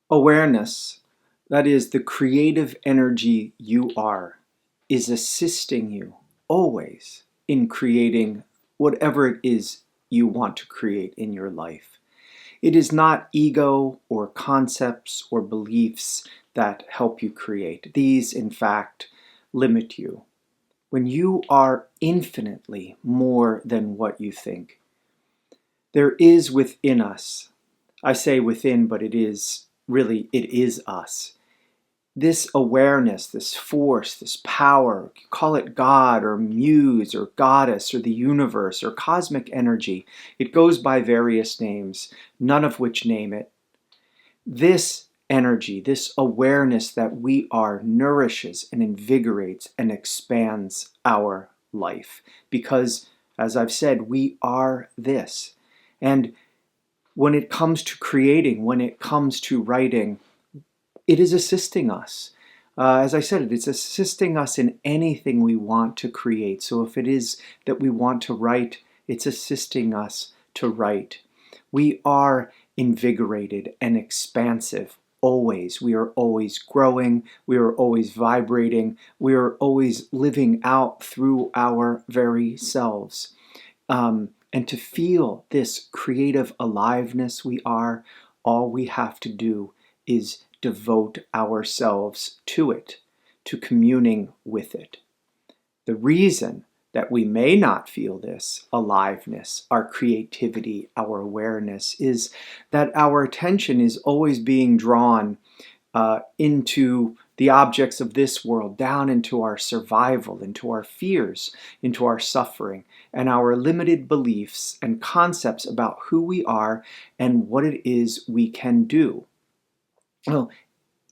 Awareness, that is the creative energy you are, is assisting you always in creating whatever it is you want to create in your life. It is not ego or concepts or beliefs that help you create. These, in fact, limit you. When you are infinitely more than what you think, there is within us, I say within, but it is us. This awareness, this force, this power, call it God or muse or goddess or the universe or cosmic energy. It goes by various names, none of which name it. This energy, this awareness that we are, nourishes and invigorates and expands our life. Because, as I've said, we are this. And when it comes to creating, when it comes to writing, it is assisting us. As I said, it's assisting us in anything we want to create. So if it is that we want to write, it's assisting us to write. We are invigorated and expansive always. We are always growing. We are always vibrating. We are always living out through our very selves. And to feel this creative aliveness we are, all we have to do is devote ourselves to it, to communing with it. The reason that we may not feel this aliveness, our creativity, our awareness, is that our attention is always being drawn into the objects of this world, down into our survival, into our fears, into our suffering, and our limited beliefs and concepts about who we are and what it is we can do. Well,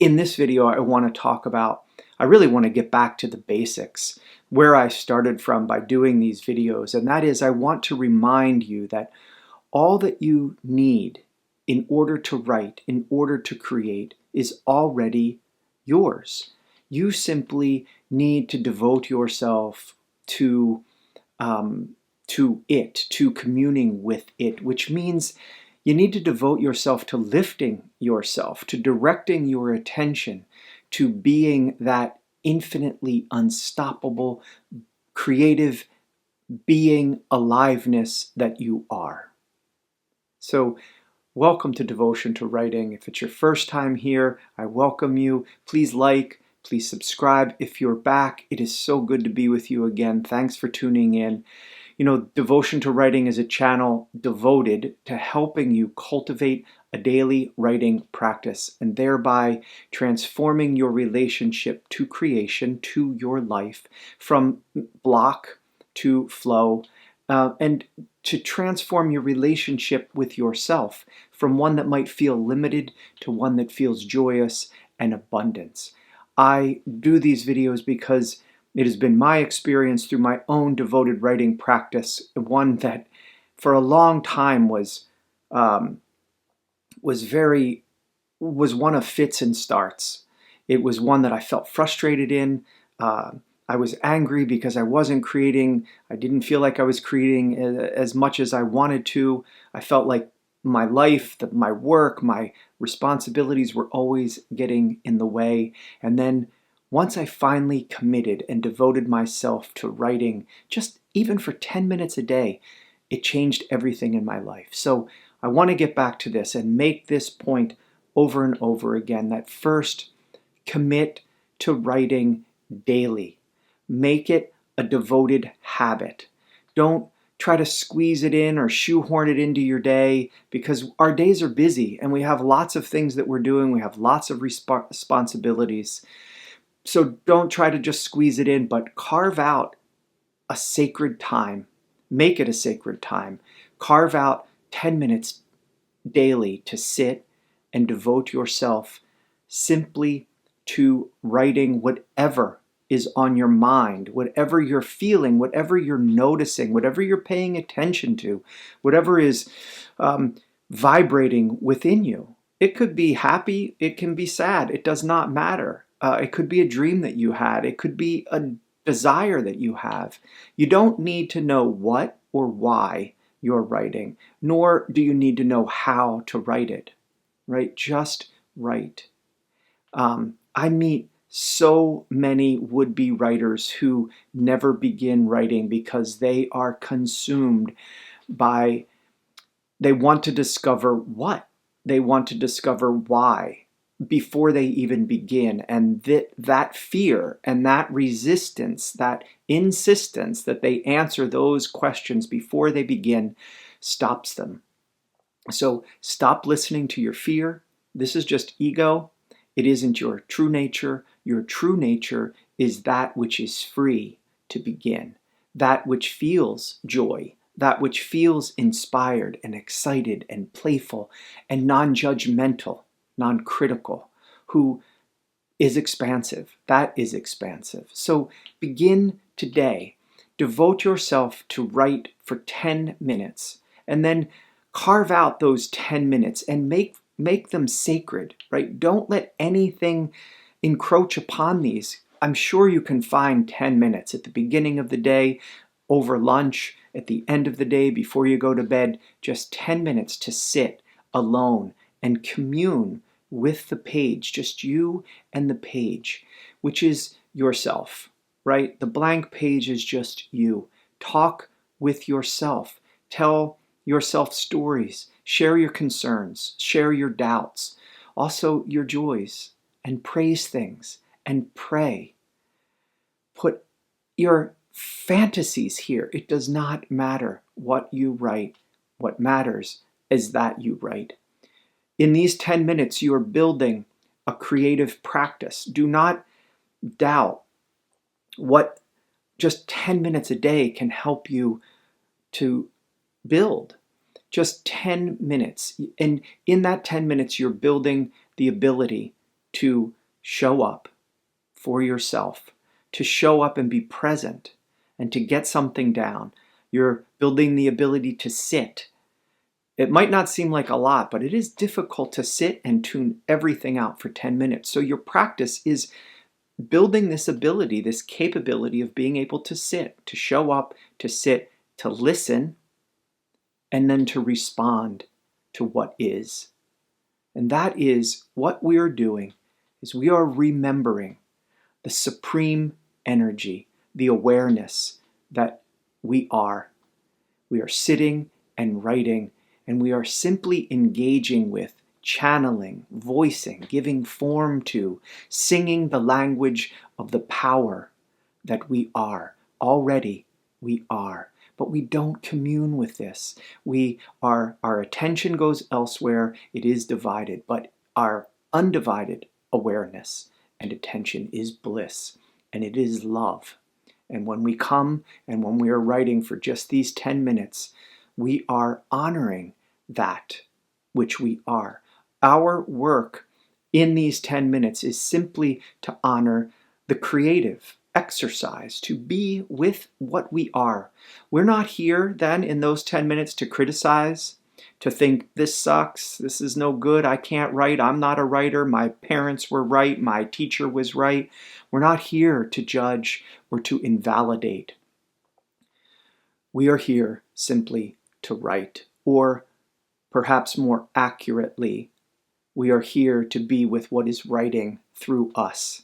in this video, I really want to get back to the basics, where I started from by doing these videos, and that is I want to remind you that all that you need in order to write, in order to create, is already yours. You simply need to devote yourself to it, to communing with it, which means you need to devote yourself to lifting yourself, to directing your attention, to being that infinitely unstoppable, creative being aliveness that you are. So, welcome to Devotion to Writing. If it's your first time here, I welcome you. Please like, please subscribe. If you're back, it is so good to be with you again. Thanks for tuning in. You know, Devotion to Writing is a channel devoted to helping you cultivate a daily writing practice and thereby transforming your relationship to creation, to your life, from block to flow, and to transform your relationship with yourself from one that might feel limited to one that feels joyous and abundance. I do these videos because it has been my experience through my own devoted writing practice, one that for a long time was one of fits and starts. It was one that I felt frustrated in. I was angry because I wasn't creating. I didn't feel like I was creating as much as I wanted to. I felt like my life, my work, my responsibilities were always getting in the way. And then once I finally committed and devoted myself to writing, just even for 10 minutes a day, it changed everything in my life. So I want to get back to this and make this point over and over again, that first, commit to writing daily. Make it a devoted habit. Don't try to squeeze it in or shoehorn it into your day, because our days are busy and we have lots of things that we're doing. We have lots of responsibilities. So don't try to just squeeze it in, but carve out a sacred time. Make it a sacred time. Carve out 10 minutes daily to sit and devote yourself simply to writing whatever is on your mind, whatever you're feeling, whatever you're noticing, whatever you're paying attention to, whatever is vibrating within you. It could be happy, it can be sad, it does not matter. It could be a dream that you had. It could be a desire that you have. You don't need to know what or why you're writing, nor do you need to know how to write it, right? Just write. I meet so many would-be writers who never begin writing because they are consumed by, they want to discover what? They want to discover why before they even begin. And that fear and that resistance, that insistence that they answer those questions before they begin stops them. So stop listening to your fear. This is just ego. It isn't your true nature. Your true nature is that which is free to begin, that which feels joy, that which feels inspired and excited and playful and non-judgmental, non-critical, who is expansive. That is expansive. So begin today. Devote yourself to write for 10 minutes and then carve out those 10 minutes and make them sacred, right? Don't let anything encroach upon these. I'm sure you can find 10 minutes at the beginning of the day, over lunch, at the end of the day, before you go to bed, just 10 minutes to sit alone and commune with the page, just you and the page, which is yourself, right? The blank page is just you. Talk with yourself. Tell yourself stories. Share your concerns. Share your doubts. Also your joys. And praise things. And pray. Put your fantasies here. It does not matter what you write. What matters is that you write. In these 10 minutes, you are building a creative practice. Do not doubt what just 10 minutes a day can help you to build. Just 10 minutes. And in that 10 minutes, you're building the ability to show up for yourself, to show up and be present, and to get something down. You're building the ability to sit. It might not seem like a lot, but it is difficult to sit and tune everything out for 10 minutes. So your practice is building this ability, this capability of being able to sit, to show up, to sit, to listen, and then to respond to what is. And that is what we are doing, is we are remembering the supreme energy, the awareness that we are. We are sitting and writing, and we are simply engaging with, channeling, voicing, giving form to, singing the language of the power that we are. Already we are. But we don't commune with this. Our attention goes elsewhere. It is divided. But our undivided awareness and attention is bliss. And it is love. And when we come and when we are writing for just these 10 minutes, we are honoring that which we are. Our work in these 10 minutes is simply to honor the creative exercise, to be with what we are. We're not here then in those 10 minutes to criticize, to think this sucks, this is no good, I can't write, I'm not a writer, my parents were right, my teacher was right. We're not here to judge or to invalidate. We are here simply to write, or perhaps more accurately, we are here to be with what is writing through us.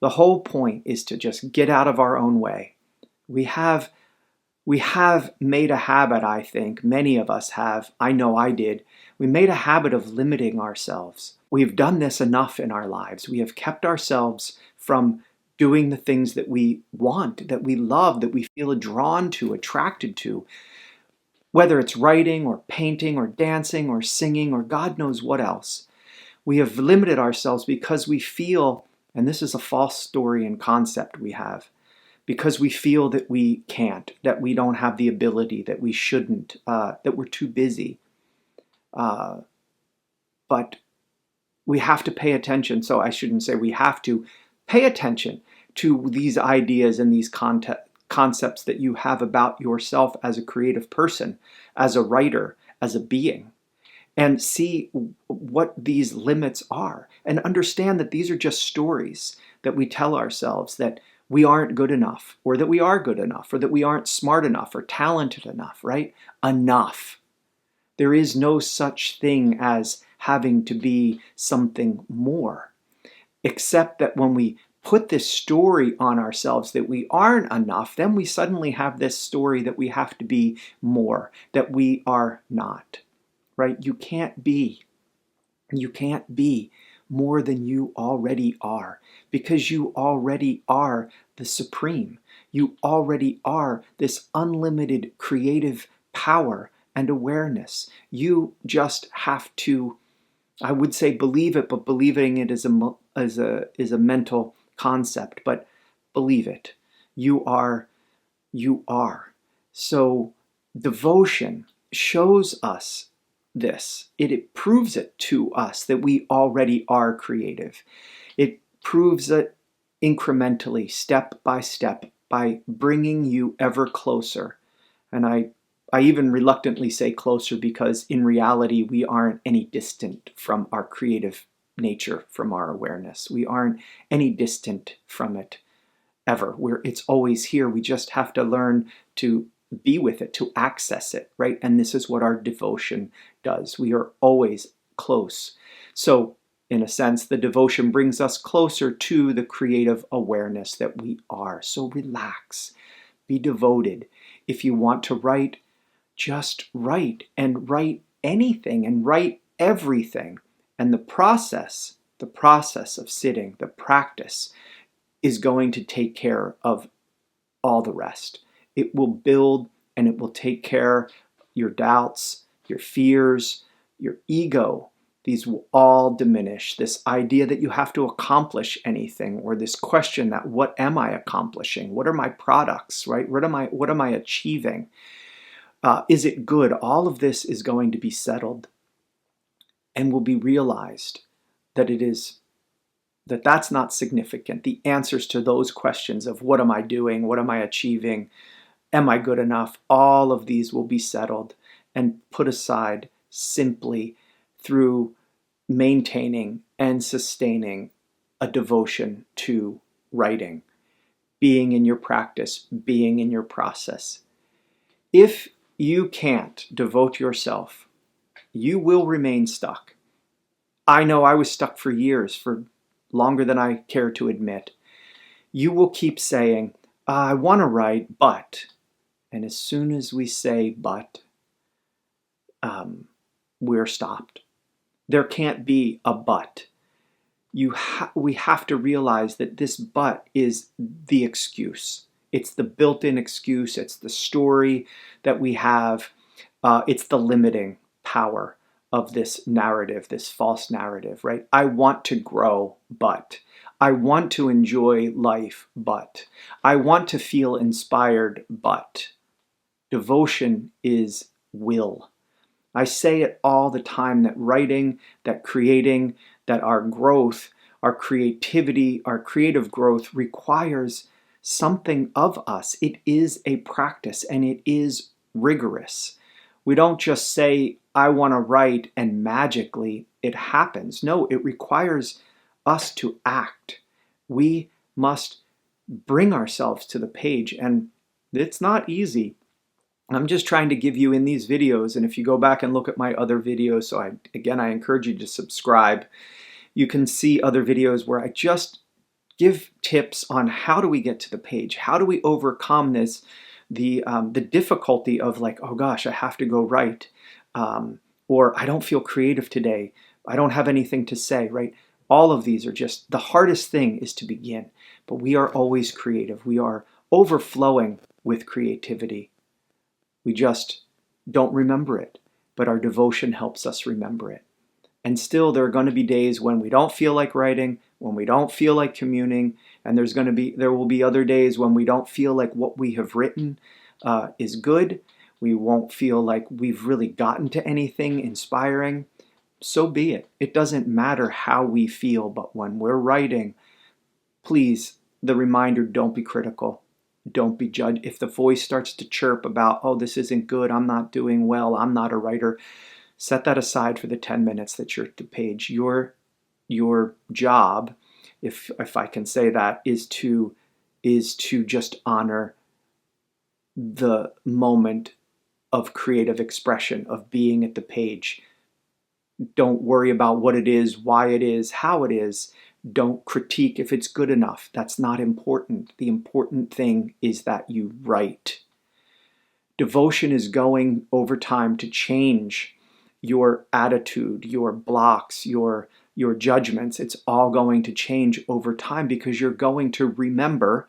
The whole point is to just get out of our own way. We have made a habit, I think, many of us have, I know I did, we made a habit of limiting ourselves. We've done this enough in our lives. We have kept ourselves from doing the things that we want, that we love, that we feel drawn to, attracted to. Whether it's writing or painting or dancing or singing or God knows what else. We have limited ourselves because we feel, and this is a false story and concept we have, because we feel that we can't, that we don't have the ability, that we shouldn't, that we're too busy. But we have to pay attention. So I shouldn't say we have to pay attention to these ideas and these concepts that you have about yourself as a creative person, as a writer, as a being, and see what these limits are, and understand that these are just stories that we tell ourselves, that we aren't good enough, or that we are good enough, or that we aren't smart enough or talented enough, right? Enough. There is no such thing as having to be something more. Except that when we put this story on ourselves that we aren't enough, then we suddenly have this story that we have to be more, that we are not, right? You can't be more than you already are, because you already are the supreme. You already are this unlimited creative power and awareness. You just have to, I would say, believe it, but believing it is a mental concept. But believe it. You are. So devotion shows us this. It proves it to us that we already are creative. It proves it incrementally, step by step, by bringing you ever closer. And I even reluctantly say closer, because in reality, we aren't any distant from our creative nature, from our awareness. We aren't any distant from it ever. It's always here. We just have to learn to be with it, to access it, right? And this is what our devotion does. We are always close. So, in a sense, the devotion brings us closer to the creative awareness that we are. So relax, be devoted. If you want to write, just write, and write anything, and write everything. And the process of sitting, the practice, is going to take care of all the rest. It will build, and it will take care of your doubts, your fears, your ego. These will all diminish. This idea that you have to accomplish anything, or this question that what am I accomplishing? What are my products, right? What am I achieving? Is it good? All of this is going to be settled, and will be realized that that's not significant. The answers to those questions of what am I doing? What am I achieving? Am I good enough? All of these will be settled and put aside simply through maintaining and sustaining a devotion to writing, being in your practice, being in your process. If you can't devote yourself, you will remain stuck. I know I was stuck for years, for longer than I care to admit. You will keep saying, I want to write, but. And as soon as we say but, we're stopped. There can't be a but. We have to realize that this but is the excuse. It's the built-in excuse. It's the story that we have. It's the limiting power of this narrative, this false narrative, right? I want to grow, but. I want to enjoy life, but. I want to feel inspired, but. Devotion is will. I say it all the time, that writing, that creating, that our growth, our creativity, our creative growth requires something of us. It is a practice, and it is rigorous. We don't just say, I want to write, and magically it happens. No, it requires us to act. We must bring ourselves to the page, and it's not easy. I'm just trying to give you in these videos, and if you go back and look at my other videos, so I encourage you to subscribe. You can see other videos where I just give tips on how do we get to the page, how do we overcome this, the difficulty of like, oh gosh, I have to go write, or I don't feel creative today, I don't have anything to say, right? All of these are just, the hardest thing is to begin, but we are always creative. We are overflowing with creativity. We just don't remember it, but our devotion helps us remember it. And still, there are going to be days when we don't feel like writing, when we don't feel like communing, and there will be other days when we don't feel like what we have written is good. We won't feel like we've really gotten to anything inspiring. So be it. It doesn't matter how we feel, but when we're writing, please, the reminder, don't be critical. Don't be judged. If the voice starts to chirp about, oh, this isn't good, I'm not doing well, I'm not a writer, set that aside for the 10 minutes that you're at the page. Your job, if I can say that, is to just honor the moment of creative expression, of being at the page. Don't worry about what it is, why it is, how it is. Don't critique if it's good enough. That's not important. The important thing is that you write. Devotion is going over time to change your attitude, your blocks, your judgments. It's all going to change over time because you're going to remember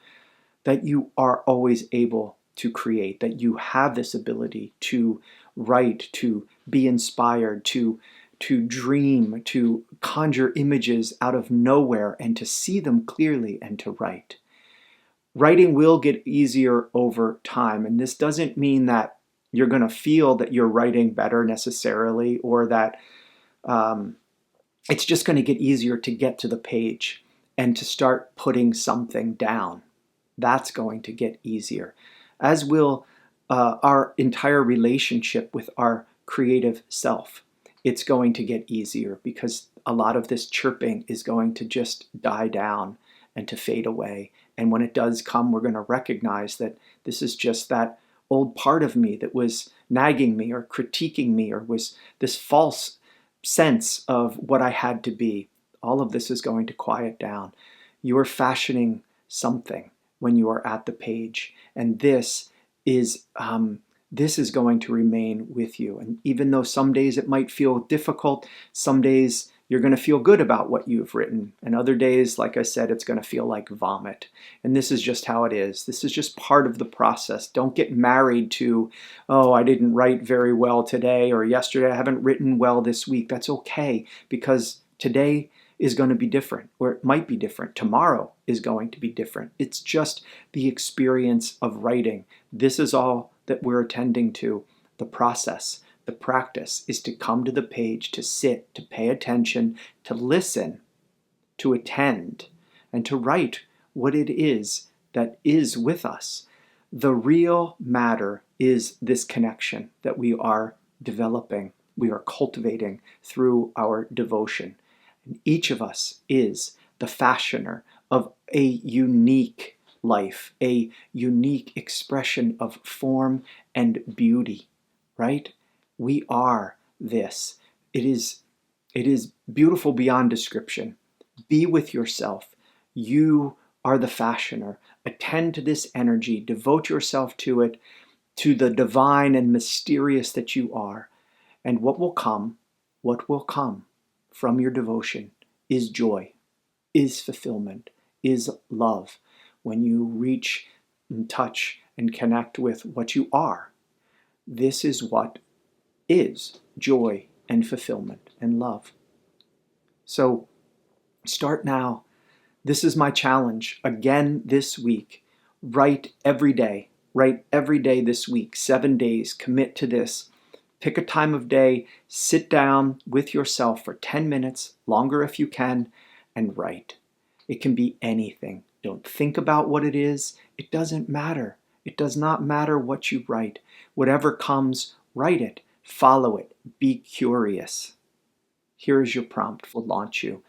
that you are always able to create, that you have this ability to write, to be inspired, to dream, to conjure images out of nowhere and to see them clearly and to write. Writing will get easier over time, and this doesn't mean that you're going to feel that you're writing better necessarily, or that it's just going to get easier to get to the page and to start putting something down. That's going to get easier, as will our entire relationship with our creative self. It's going to get easier because a lot of this chirping is going to just die down and to fade away. And when it does come, we're going to recognize that this is just that old part of me that was nagging me or critiquing me, or was this false sense of what I had to be. All of this is going to quiet down. You are fashioning something when you are at the page, and this is going to remain with you. And even though some days it might feel difficult, some days you're going to feel good about what you've written, and other days, like I said, it's going to feel like vomit. And this is just how it is. This is just part of the process. Don't get married to, oh, I didn't write very well today, or yesterday I haven't written well this week. That's okay, because today is going to be different, or it might be different. Tomorrow is going to be different. It's just the experience of writing. This is all that we're attending to. The process, the practice is to come to the page, to sit, to pay attention, to listen, to attend, and to write what it is that is with us. The real matter is this connection that we are developing, we are cultivating through our devotion. And each of us is the fashioner of a unique life, a unique expression of form and beauty, right? We are this. It is beautiful beyond description. Be with yourself. You are the fashioner. Attend to this energy. Devote yourself to it, to the divine and mysterious that you are. And what will come from your devotion is joy, is fulfillment, is love. When you reach and touch and connect with what you are, this is what is joy and fulfillment and love. So start now. This is my challenge again this week. Write every day. Write every day this week, 7 days. Commit to this. Pick a time of day, sit down with yourself for 10 minutes, longer if you can, and write. It can be anything. Don't think about what it is. It doesn't matter. It does not matter what you write. Whatever comes, write it. Follow it. Be curious. Here is your prompt. We'll launch you.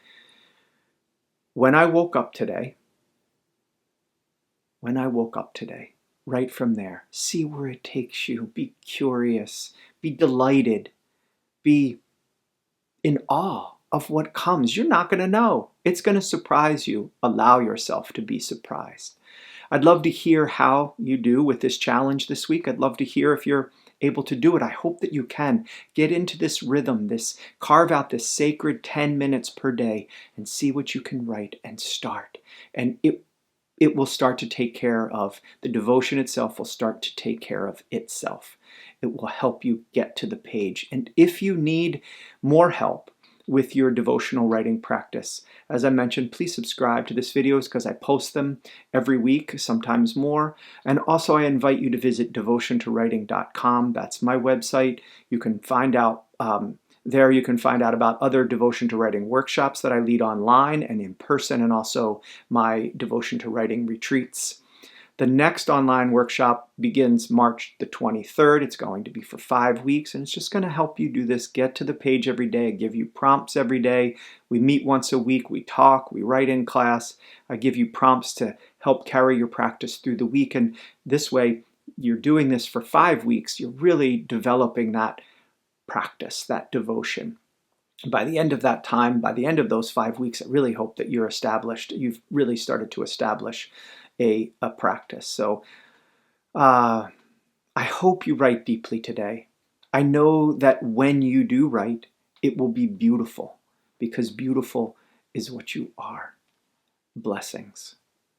When I woke up today, right from there, see where it takes you. Be curious. Be delighted. Be in awe of what comes. You're not going to know. It's going to surprise you. Allow yourself to be surprised. I'd love to hear how you do with this challenge this week. I'd love to hear if you're able to do it. I hope that you can get into this rhythm, carve out this sacred 10 minutes per day and see what you can write and start. And it will start to take care of, the devotion itself will start to take care of itself. It will help you get to the page. And if you need more help with your devotional writing practice, as I mentioned, please subscribe to this videos because I post them every week, sometimes more. And also I invite you to visit devotiontowriting.com. That's my website. You can find out there you can find out about other devotion to writing workshops that I lead online and in person, and also my devotion to writing retreats. The next online workshop begins March the 23rd. It's going to be for 5 weeks, and it's just going to help you do this. Get to the page every day. I give you prompts every day. We meet once a week. We talk. We write in class. I give you prompts to help carry your practice through the week. And this way, you're doing this for 5 weeks. You're really developing that practice, that devotion. By the end of that time, by the end of those 5 weeks, I really hope that you've really started to establish a practice. So I hope you write deeply today. I know that when you do write, it will be beautiful, because beautiful is what you are. Blessings.